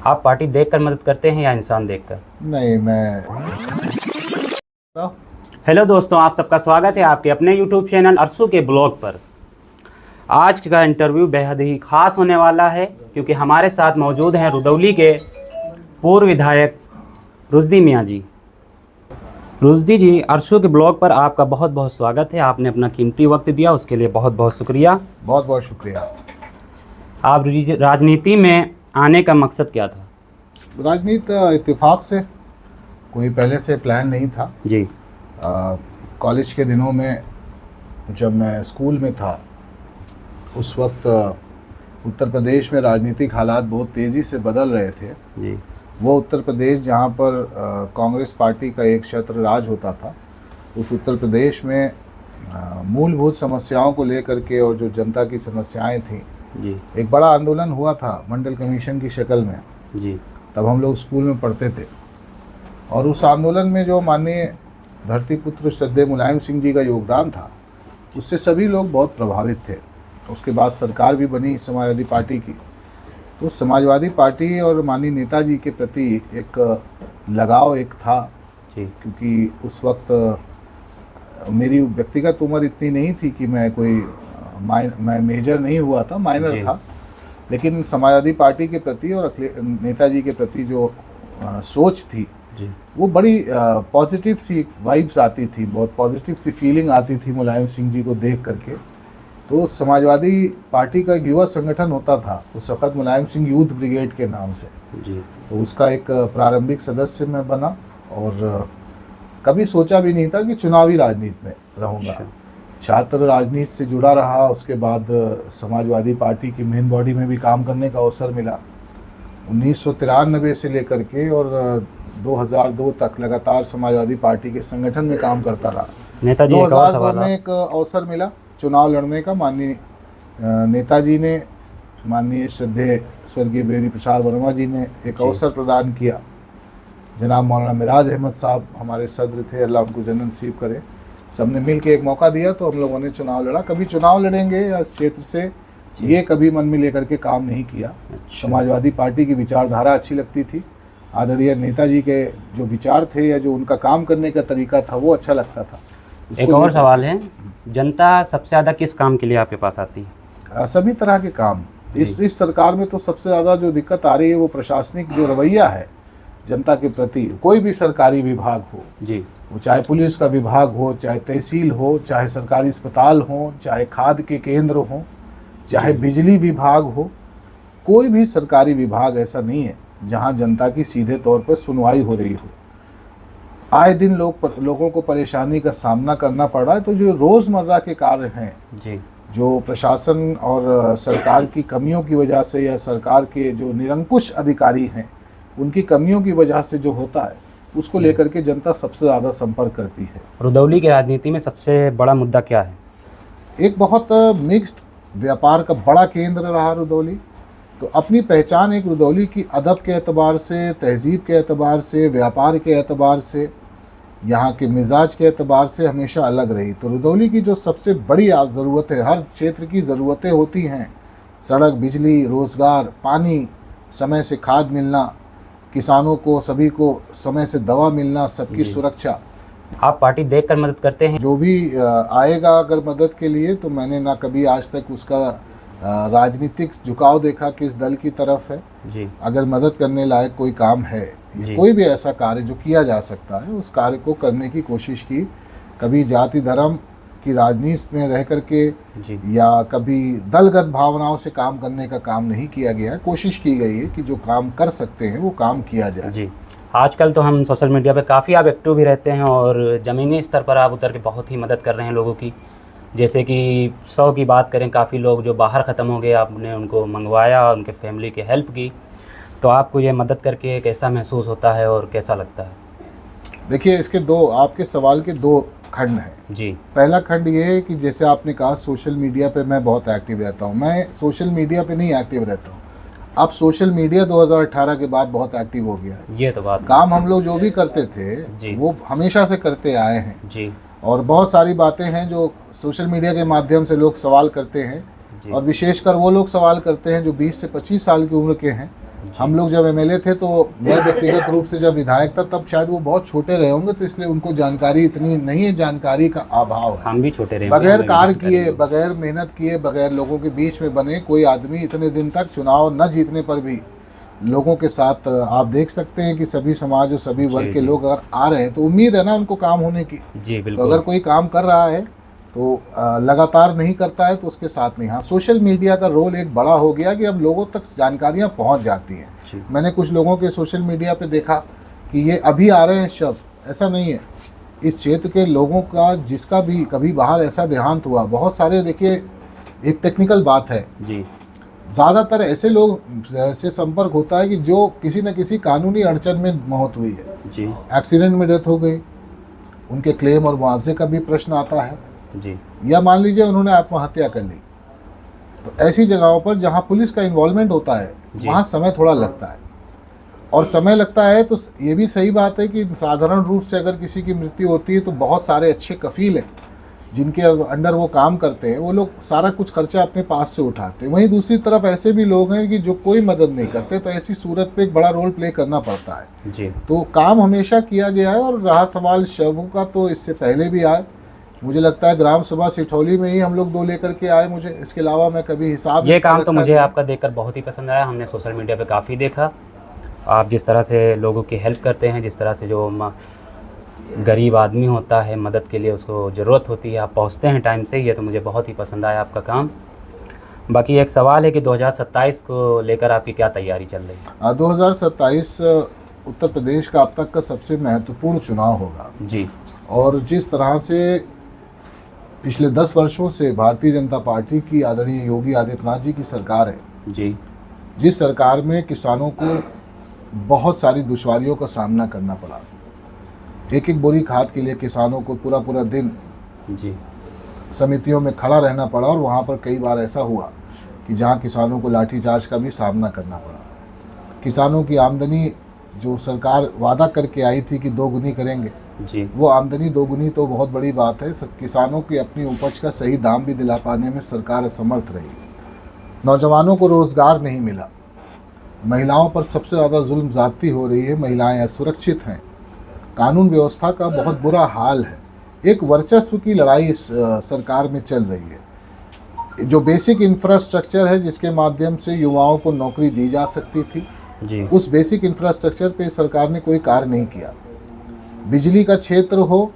आप पार्टी देखकर मदद करते हैं या इंसान देखकर? नहीं, मैं हेलो दोस्तों, आप सबका स्वागत है आपके अपने यूट्यूब चैनल अरसू के ब्लॉग पर। आज का इंटरव्यू बेहद ही खास होने वाला है क्योंकि हमारे साथ मौजूद हैं रुदौली के पूर्व विधायक रुश्दी मियाँ जी। रुश्दी जी, अरसू के ब्लॉग पर आपका बहुत बहुत स्वागत है। आपने अपना कीमती वक्त दिया, उसके लिए बहुत बहुत शुक्रिया। बहुत बहुत शुक्रिया। आप राजनीति में आने का मकसद क्या था? राजनीति इत्तेफाक से, कोई पहले से प्लान नहीं था जी। कॉलेज के दिनों में जब मैं स्कूल में था उस वक्त उत्तर प्रदेश में राजनीतिक हालात बहुत तेज़ी से बदल रहे थे। जी। वो उत्तर प्रदेश जहाँ पर कांग्रेस पार्टी का एक छत्र राज होता था, उस उत्तर प्रदेश में मूलभूत समस्याओं को लेकर के और जो जनता की समस्याएं थीं, जी। एक बड़ा आंदोलन हुआ था मंडल कमीशन की शक्ल में। जी। तब हम लोग स्कूल में पढ़ते थे और उस आंदोलन में जो माननीय धरतीपुत्र श्रद्धेय मुलायम सिंह जी का योगदान था, उससे सभी लोग बहुत प्रभावित थे। उसके बाद सरकार भी बनी समाजवादी पार्टी की। तो समाजवादी पार्टी और माननीय नेताजी के प्रति एक लगाव एक था, क्योंकि उस वक्त मेरी व्यक्तिगत उम्र इतनी नहीं थी कि मैं कोई मैं मेजर नहीं हुआ था, माइनर था, लेकिन समाजवादी पार्टी के प्रति और नेताजी के प्रति जो सोच थी वो बड़ी पॉजिटिव सी वाइब्स आती थी, बहुत पॉजिटिव सी फीलिंग आती थी मुलायम सिंह जी को देख करके। तो समाजवादी पार्टी का एक युवा संगठन होता था उस वक़्त, मुलायम सिंह यूथ ब्रिगेड के नाम से। तो उसका एक प्रारंभिक सदस्य मैं बना और कभी सोचा भी नहीं था कि चुनावी राजनीति में रहूँगा। छात्र राजनीति से जुड़ा रहा, उसके बाद समाजवादी पार्टी की मेन बॉडी में भी काम करने का अवसर मिला 1993 से लेकर के, और 2002 तक लगातार समाजवादी पार्टी के संगठन में काम करता रहा। नेताजी 2002 में एक अवसर मिला चुनाव लड़ने का। माननीय नेताजी ने, माननीय श्रद्धेय स्वर्गीय बेनी प्रसाद वर्मा जी ने एक अवसर प्रदान किया। जनाब मौलाना मिराज अहमद साहब हमारे सदर थे, अल्लाह उनको जन्नत नसीब करे। सबने मिल के एक मौका दिया तो हम लोगों ने चुनाव लड़ा। कभी चुनाव लड़ेंगे या क्षेत्र से, ये कभी मन में लेकर के काम नहीं किया। समाजवादी पार्टी की विचारधारा अच्छी लगती थी, आदरणीय नेताजी के जो विचार थे या जो उनका काम करने का तरीका था वो अच्छा लगता था। एक और सवाल है, जनता सबसे ज़्यादा किस काम के लिए आपके पास आती है? सभी तरह के काम। इस सरकार में तो सबसे ज़्यादा जो दिक्कत आ रही है वो प्रशासनिक जो रवैया है जनता के प्रति। कोई भी सरकारी विभाग हो, जी, वो चाहे पुलिस का विभाग हो, चाहे तहसील हो, चाहे सरकारी अस्पताल हो, चाहे खाद के केंद्र हो, चाहे बिजली विभाग हो, कोई भी सरकारी विभाग ऐसा नहीं है जहां जनता की सीधे तौर पर सुनवाई हो रही हो। आए दिन लोगों को परेशानी का सामना करना पड़ रहा है। तो जो रोज़मर्रा के कार्य हैं, जी, जो प्रशासन और सरकार की कमियों की वजह से या सरकार के जो निरंकुश अधिकारी हैं उनकी कमियों की वजह से जो होता है, उसको लेकर के जनता सबसे ज़्यादा संपर्क करती है। रुदौली की राजनीति में सबसे बड़ा मुद्दा क्या है? एक बहुत मिक्स्ड व्यापार का बड़ा केंद्र रहा रुदौली। तो अपनी पहचान एक रुदौली की अदब के एतबार से, तहजीब के एतबार से, व्यापार के एतबार से, यहाँ के मिजाज के एतबार से हमेशा अलग रही। तो रुदौली की जो सबसे बड़ी ज़रूरतें, हर क्षेत्र की ज़रूरतें होती हैं, सड़क, बिजली, रोज़गार, पानी, समय से खाद मिलना, किसानों को सभी को समय से दवा मिलना, सबकी सुरक्षा। आप पार्टी देखकर मदद करते हैं? जो भी आएगा अगर मदद के लिए, तो मैंने ना कभी आज तक उसका राजनीतिक झुकाव देखा किस दल की तरफ है। जी। अगर मदद करने लायक कोई काम है, कोई भी ऐसा कार्य जो किया जा सकता है, उस कार्य को करने की कोशिश की। कभी जाति धर्म की राजनीति में रह करके या कभी दलगत भावनाओं से काम करने का काम नहीं किया गया है। कोशिश की गई है कि जो काम कर सकते हैं वो काम किया जाए। जी। आजकल तो हम सोशल मीडिया पे काफ़ी आप एक्टिव भी रहते हैं और ज़मीनी स्तर पर आप उतर के बहुत ही मदद कर रहे हैं लोगों की। जैसे कि 100 की बात करें, काफ़ी लोग जो बाहर ख़त्म हो गए आपने उनको मंगवाया और उनके फैमिली की हेल्प की। तो आपको ये मदद करके कैसा महसूस होता है और कैसा लगता है? देखिए, इसके आपके सवाल के दो खंड हैं। जी। पहला खंड ये है कि जैसे आपने कहा सोशल मीडिया पे मैं बहुत एक्टिव रहता हूँ। मैं सोशल मीडिया पे नहीं एक्टिव रहता हूँ। अब सोशल मीडिया 2018 के बाद बहुत एक्टिव हो गया है। ये तो बात, काम हम लोग जो भी करते थे वो हमेशा से करते आए हैं। जी। और बहुत सारी बातें हैं जो सोशल मीडिया के माध्यम से लोग सवाल करते हैं, और विशेषकर वो लोग सवाल करते हैं जो 20 से 25 साल की उम्र के हैं, हम लोग जब एमएलए थे तो मैं व्यक्तिगत रूप से जब विधायक था तब शायद वो बहुत छोटे रहे होंगे, तो इसलिए उनको जानकारी इतनी नहीं है, जानकारी का अभाव है। हम भी छोटे रहे, बगैर हमें भी कार्य जानकारी किए, नहीं। बगैर मेहनत किए, बगैर लोगों के बीच में बने कोई आदमी इतने दिन तक चुनाव न जीतने पर भी लोगों के साथ आप देख सकते हैं कि सभी समाज और सभी वर्ग के जी। लोग अगर आ रहे हैं तो उम्मीद है ना उनको काम होने की। जी तो बिल्कुल। अगर कोई काम कर रहा है तो लगातार नहीं करता है तो उसके साथ नहीं। हाँ, सोशल मीडिया का रोल एक बड़ा हो गया कि अब लोगों तक जानकारियाँ पहुँच जाती हैं। जी। मैंने कुछ लोगों के सोशल मीडिया पे देखा कि ये अभी आ रहे हैं शब्द, ऐसा नहीं है। इस क्षेत्र के लोगों का जिसका भी कभी बाहर ऐसा देहांत हुआ, बहुत सारे, देखिए एक टेक्निकल बात है, जी ज़्यादातर ऐसे लोग से संपर्क होता है कि जो किसी न किसी कानूनी अड़चन में मौत हुई है, जी एक्सीडेंट में डेथ हो गई, उनके क्लेम और मुआवजे का भी प्रश्न आता है, जी या मान लीजिए उन्होंने आत्महत्या कर ली। तो ऐसी जगहों पर जहाँ पुलिस का इन्वॉल्वमेंट होता है जी। वहाँ समय थोड़ा लगता है, और समय लगता है तो ये भी सही बात है कि साधारण रूप से अगर किसी की मृत्यु होती है तो बहुत सारे अच्छे कफील हैं जिनके अंडर वो काम करते हैं, वो लोग सारा कुछ खर्चा अपने पास से उठाते हैं। वहीं दूसरी तरफ ऐसे भी लोग हैं कि जो कोई मदद नहीं करते, तो ऐसी सूरत पे एक बड़ा रोल प्ले करना पड़ता है। जी तो काम हमेशा किया गया है। और रहा सवाल शवों का, तो इससे पहले भी आए, मुझे लगता है ग्राम सभा सिठौली में ही हम लोग 2 लेकर के आए, मुझे इसके अलावा मैं कभी हिसाब ये इसका काम तो रखा मुझे नहीं। आपका देखकर बहुत ही पसंद आया। हमने सोशल मीडिया पे काफ़ी देखा, आप जिस तरह से लोगों की हेल्प करते हैं, जिस तरह से जो गरीब आदमी होता है मदद के लिए उसको ज़रूरत होती है, आप पहुंचते हैं टाइम से, ये तो मुझे बहुत ही पसंद आया आपका काम। बाकी एक सवाल है कि 2027 को लेकर आपकी क्या तैयारी चल रही है? 2027 उत्तर प्रदेश का अब तक का सबसे महत्वपूर्ण चुनाव होगा। जी और जिस तरह से पिछले 10 वर्षों से भारतीय जनता पार्टी की आदरणीय योगी आदित्यनाथ जी की सरकार है, जी जिस सरकार में किसानों को बहुत सारी दुश्वारियों का सामना करना पड़ा, एक एक बोरी खाद के लिए किसानों को पूरा पूरा दिन जी समितियों में खड़ा रहना पड़ा, और वहाँ पर कई बार ऐसा हुआ कि जहाँ किसानों को लाठीचार्ज का भी सामना करना पड़ा। किसानों की आमदनी जो सरकार वादा करके आई थी कि 2 गुनी करेंगे, जी वो आमदनी 2 गुनी तो बहुत बड़ी बात है, किसानों की अपनी उपज का सही दाम भी दिला पाने में सरकार असमर्थ रही। नौजवानों को रोज़गार नहीं मिला, महिलाओं पर सबसे ज़्यादा जुल्म ज़्यादती हो रही है, महिलाएं असुरक्षित हैं, कानून व्यवस्था का बहुत बुरा हाल है। एक वर्चस्व की लड़ाई इस सरकार में चल रही है। जो बेसिक इंफ्रास्ट्रक्चर है जिसके माध्यम से युवाओं को नौकरी दी जा सकती थी, जी उस बेसिक इंफ्रास्ट्रक्चर पे सरकार ने कोई कार्य नहीं किया। बिजली का क्षेत्र हो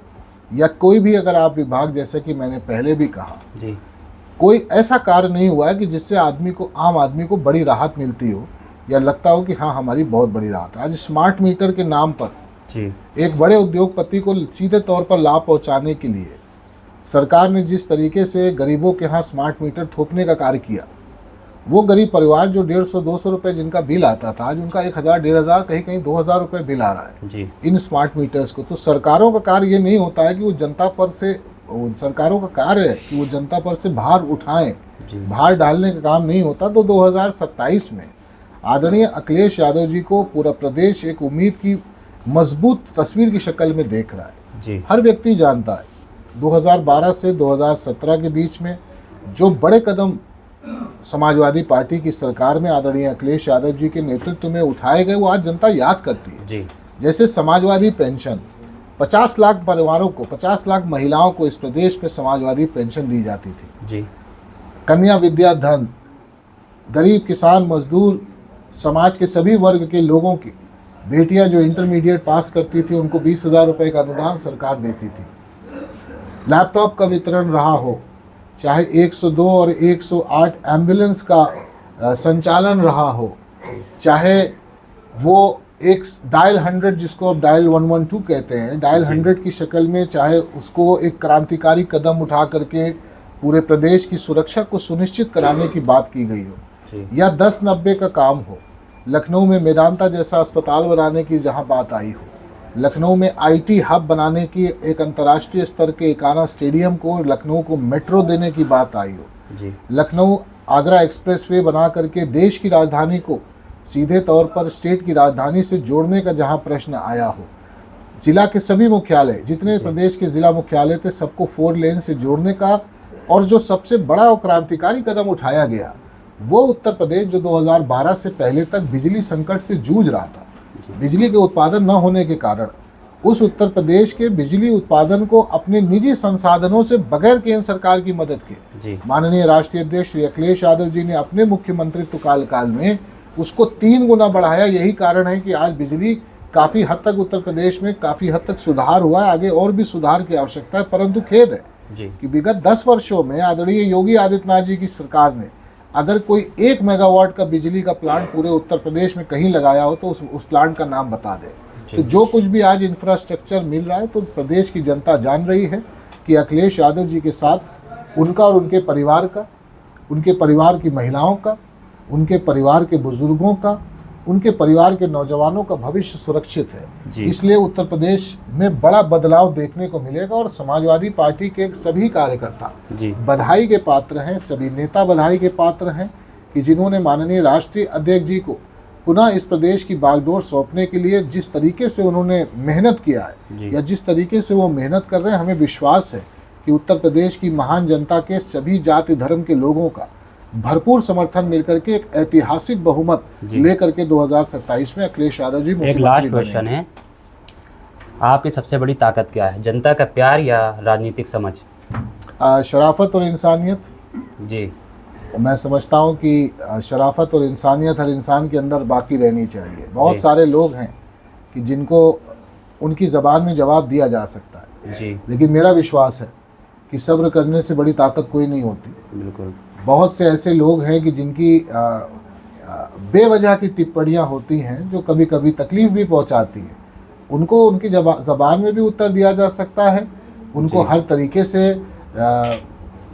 या कोई भी अगर आप विभाग, जैसे कि मैंने पहले भी कहा, जी कोई ऐसा कार्य नहीं हुआ है कि जिससे आम आदमी को बड़ी राहत मिलती हो या लगता हो कि हाँ हमारी बहुत बड़ी राहत है। आज स्मार्ट मीटर के नाम पर जी एक बड़े उद्योगपति को सीधे तौर पर लाभ पहुंचाने के लिए सरकार ने जिस तरीके से गरीबों के यहाँ स्मार्ट मीटर थोपने का कार्य किया, वो गरीब परिवार जो 150-200 रुपये जिनका बिल आता था, आज उनका 1000-1500 कहीं कहीं 2000 रुपये बिल आ रहा है जी इन स्मार्ट मीटर्स को। तो सरकारों का कार्य ये नहीं होता है कि वो जनता पर से, सरकारों का कार्य है कि वो जनता पर से भार उठाएं, जी भार डालने का काम नहीं होता। तो 2027 में आदरणीय अखिलेश यादव जी को पूरा प्रदेश एक उम्मीद की मजबूत तस्वीर की शक्ल में देख रहा है। जी हर व्यक्ति जानता है 2012 से 2017 के बीच में जो बड़े कदम समाजवादी पार्टी की सरकार में आदरणीय अखिलेश यादव जी के नेतृत्व में उठाए गए, वो आज जनता याद करती है। जी जैसे समाजवादी पेंशन, 50 लाख परिवारों को, 50 लाख महिलाओं को इस प्रदेश में समाजवादी पेंशन दी जाती थी। जी कन्या विद्या धन, गरीब किसान मजदूर समाज के सभी वर्ग के लोगों की बेटियां जो इंटरमीडिएट पास करती थी उनको 20,000 रुपये का अनुदान सरकार देती थी। लैपटॉप का वितरण रहा हो, चाहे 102 और 108 एम्बुलेंस का संचालन रहा हो, चाहे वो एक डायल 100 जिसको अब डायल 112 कहते हैं, डायल 100 की शक्ल में, चाहे उसको एक क्रांतिकारी कदम उठा करके पूरे प्रदेश की सुरक्षा को सुनिश्चित कराने की बात की गई हो, जी या 1090 का काम हो, लखनऊ में मेदांता जैसा अस्पताल बनाने की जहां बात आई हो, लखनऊ में आईटी हब बनाने की, एक अंतर्राष्ट्रीय स्तर के एकाना स्टेडियम को, लखनऊ को मेट्रो देने की बात आई हो, जी लखनऊ आगरा एक्सप्रेसवे बना करके देश की राजधानी को सीधे तौर पर स्टेट की राजधानी से जोड़ने का जहां प्रश्न आया हो, जिला के सभी मुख्यालय, जितने प्रदेश के जिला मुख्यालय थे, सबको 4 लेन से जोड़ने का, और जो सबसे बड़ा और क्रांतिकारी कदम उठाया गया वो उत्तर प्रदेश जो 2012 से पहले तक बिजली संकट से जूझ रहा था, बिजली के उत्पादन न होने के कारण उस उत्तर प्रदेश के बिजली उत्पादन को अपने निजी संसाधनों से बगैर केंद्र सरकार की मदद के माननीय राष्ट्रीय अध्यक्ष श्री अखिलेश यादव जी ने अपने मुख्यमंत्रित्व काल में उसको 3 गुना बढ़ाया। यही कारण है कि आज बिजली काफ़ी हद तक उत्तर प्रदेश में काफ़ी हद तक सुधार हुआ है। आगे और भी सुधार की आवश्यकता है, परंतु खेद है कि विगत 10 वर्षों में आदरणीय योगी आदित्यनाथ जी की सरकार ने अगर कोई 1 मेगावाट का बिजली का प्लांट पूरे उत्तर प्रदेश में कहीं लगाया हो तो उस प्लांट का नाम बता दे। तो जो कुछ भी आज इंफ्रास्ट्रक्चर मिल रहा है तो प्रदेश की जनता जान रही है कि अखिलेश यादव जी के साथ उनका और उनके परिवार का, उनके परिवार की महिलाओं का, उनके परिवार के बुजुर्गों का, उनके परिवार के नौजवानों का भविष्य सुरक्षित है। इसलिए उत्तर प्रदेश में बड़ा बदलाव देखने को मिलेगा और समाजवादी पार्टी के सभी कार्यकर्ता बधाई के पात्र हैं, सभी नेता बधाई के पात्र हैं कि जिन्होंने माननीय राष्ट्रीय अध्यक्ष जी को पुनः इस प्रदेश की बागडोर सौंपने के लिए जिस तरीके से उन्होंने मेहनत किया है या जिस तरीके से वो मेहनत कर रहे हैं, हमें विश्वास है कि उत्तर प्रदेश की महान जनता के सभी जाति धर्म के लोगों का भरपूर समर्थन मिलकर के एक ऐतिहासिक बहुमत लेकर के 2027 में अखिलेश यादव जी एक लास्ट क्वेश्चन है, आपकी सबसे बड़ी ताकत क्या है, जनता का प्यार या राजनीतिक समझ? शराफत और इंसानियत जी। मैं समझता हूँ कि शराफत और इंसानियत हर इंसान के अंदर बाकी रहनी चाहिए। बहुत सारे लोग हैं कि जिनको उनकी ज़बान में जवाब दिया जा सकता है जी, लेकिन मेरा विश्वास है कि सब्र करने से बड़ी ताकत कोई नहीं होती। बिल्कुल। बहुत से ऐसे लोग हैं कि जिनकी बेवजह की टिप्पणियां होती हैं जो कभी कभी तकलीफ भी पहुंचाती हैं, उनको उनकी ज़बान में भी उत्तर दिया जा सकता है। उनको हर तरीके से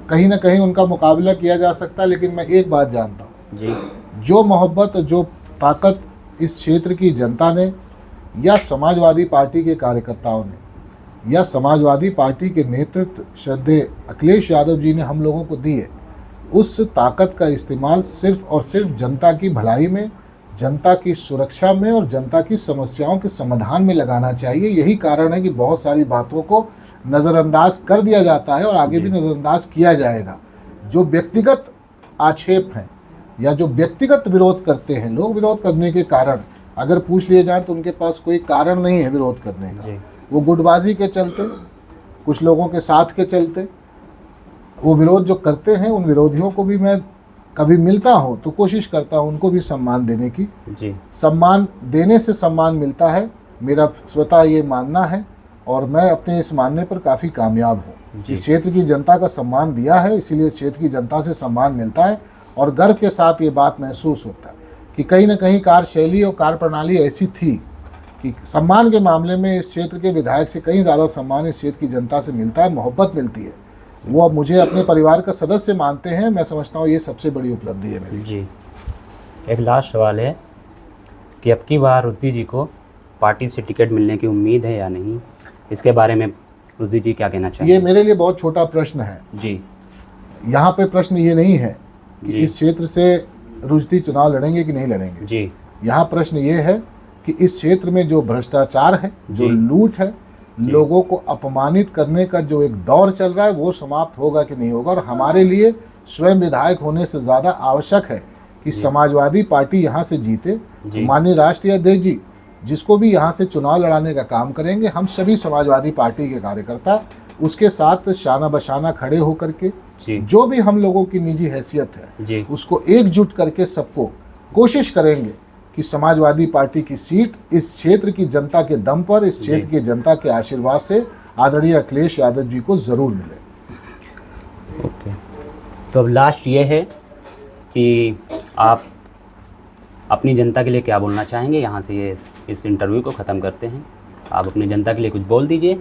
कहीं ना कहीं उनका मुकाबला किया जा सकता है। लेकिन मैं एक बात जानता हूँ जी, जो मोहब्बत और जो ताकत इस क्षेत्र की जनता ने या समाजवादी पार्टी के कार्यकर्ताओं ने या समाजवादी पार्टी के नेतृत्व श्रद्धेय अखिलेश यादव जी ने हम लोगों को दी है, उस ताकत का इस्तेमाल सिर्फ और सिर्फ जनता की भलाई में, जनता की सुरक्षा में और जनता की समस्याओं के समाधान में लगाना चाहिए। यही कारण है कि बहुत सारी बातों को नज़रअंदाज कर दिया जाता है और आगे भी नज़रअंदाज किया जाएगा। जो व्यक्तिगत आक्षेप हैं या जो व्यक्तिगत विरोध करते हैं, लोग विरोध करने के कारण अगर पूछ लिए जाए तो उनके पास कोई कारण नहीं है विरोध करने का। वो गुटबाजी के चलते, कुछ लोगों के साथ के चलते वो विरोध जो करते हैं, उन विरोधियों को भी मैं कभी मिलता हूँ तो कोशिश करता हूँ उनको भी सम्मान देने की। सम्मान देने से सम्मान मिलता है, मेरा स्वतः ये मानना है और मैं अपने इस मानने पर काफ़ी कामयाब हूँ। इस क्षेत्र की जनता का सम्मान दिया है, इसीलिए क्षेत्र की जनता से सम्मान मिलता है और गर्व के साथ ये बात महसूस होता है कि कहीं ना कहीं कार्यशैली और कार्यप्रणाली ऐसी थी कि सम्मान के मामले में इस क्षेत्र के विधायक से कहीं ज़्यादा सम्मान इस क्षेत्र की जनता से मिलता है, मोहब्बत मिलती है। वो अब मुझे अपने परिवार का सदस्य मानते हैं। मैं समझता हूँ ये सबसे बड़ी उपलब्धि है मेरी। जी, एक लास्ट सवाल है कि अब की बार रुचि जी को पार्टी से टिकट मिलने की उम्मीद है या नहीं, इसके बारे में रुचि जी क्या कहना चाहिए? ये मेरे लिए बहुत छोटा प्रश्न है जी। यहाँ पे प्रश्न ये नहीं है कि इस क्षेत्र से रुचि चुनाव लड़ेंगे कि नहीं लड़ेंगे जी। यहाँ प्रश्न ये है कि इस क्षेत्र में जो भ्रष्टाचार है, जो लूट है, लोगों को अपमानित करने का जो एक दौर चल रहा है वो समाप्त होगा कि नहीं होगा। और हमारे लिए स्वयं विधायक होने से ज़्यादा आवश्यक है कि समाजवादी पार्टी यहाँ से जीते। माननीय राष्ट्रीय अध्यक्ष जी जिसको भी यहाँ से चुनाव लड़ाने का काम करेंगे, हम सभी समाजवादी पार्टी के कार्यकर्ता उसके साथ शाना बशाना खड़े होकर के जो भी हम लोगों की निजी हैसियत है उसको एकजुट करके सबको कोशिश करेंगे कि समाजवादी पार्टी की सीट इस क्षेत्र की जनता के दम पर, इस क्षेत्र की जनता के आशीर्वाद से आदरणीय अखिलेश यादव जी को ज़रूर मिले। ओके, तो अब लास्ट ये है कि आप अपनी जनता के लिए क्या बोलना चाहेंगे? यहाँ से ये इस इंटरव्यू को ख़त्म करते हैं। आप अपनी जनता के लिए कुछ बोल दीजिए।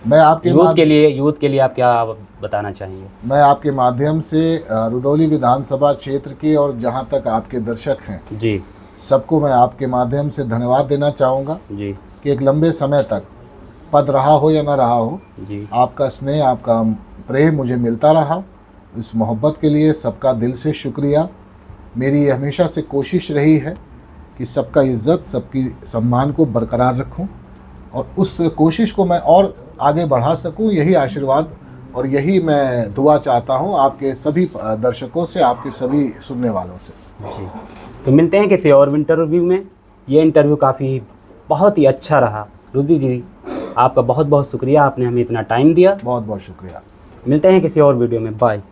मैं आपके यूथ के लिए आप क्या बताना चाहेंगे? मैं आपके माध्यम से रुदौली विधानसभा क्षेत्र के और जहां तक आपके दर्शक हैं जी, सबको मैं आपके माध्यम से धन्यवाद देना चाहूँगा जी कि एक लंबे समय तक पद रहा हो या ना रहा हो जी, आपका स्नेह, आपका प्रेम मुझे मिलता रहा। इस मोहब्बत के लिए सबका दिल से शुक्रिया। मेरी हमेशा से कोशिश रही है कि सबका इज़्ज़त, सबकी सम्मान को बरकरार रखूं और उस कोशिश को मैं और आगे बढ़ा सकूं। यही आशीर्वाद और यही मैं दुआ चाहता हूँ आपके सभी दर्शकों से, आपके सभी सुनने वालों से। जी, तो मिलते हैं किसी और इंटरव्यू में। ये इंटरव्यू काफ़ी बहुत ही अच्छा रहा। रुद्र जी, आपका बहुत बहुत शुक्रिया, आपने हमें इतना टाइम दिया। बहुत बहुत शुक्रिया। मिलते हैं किसी और वीडियो में। बाय।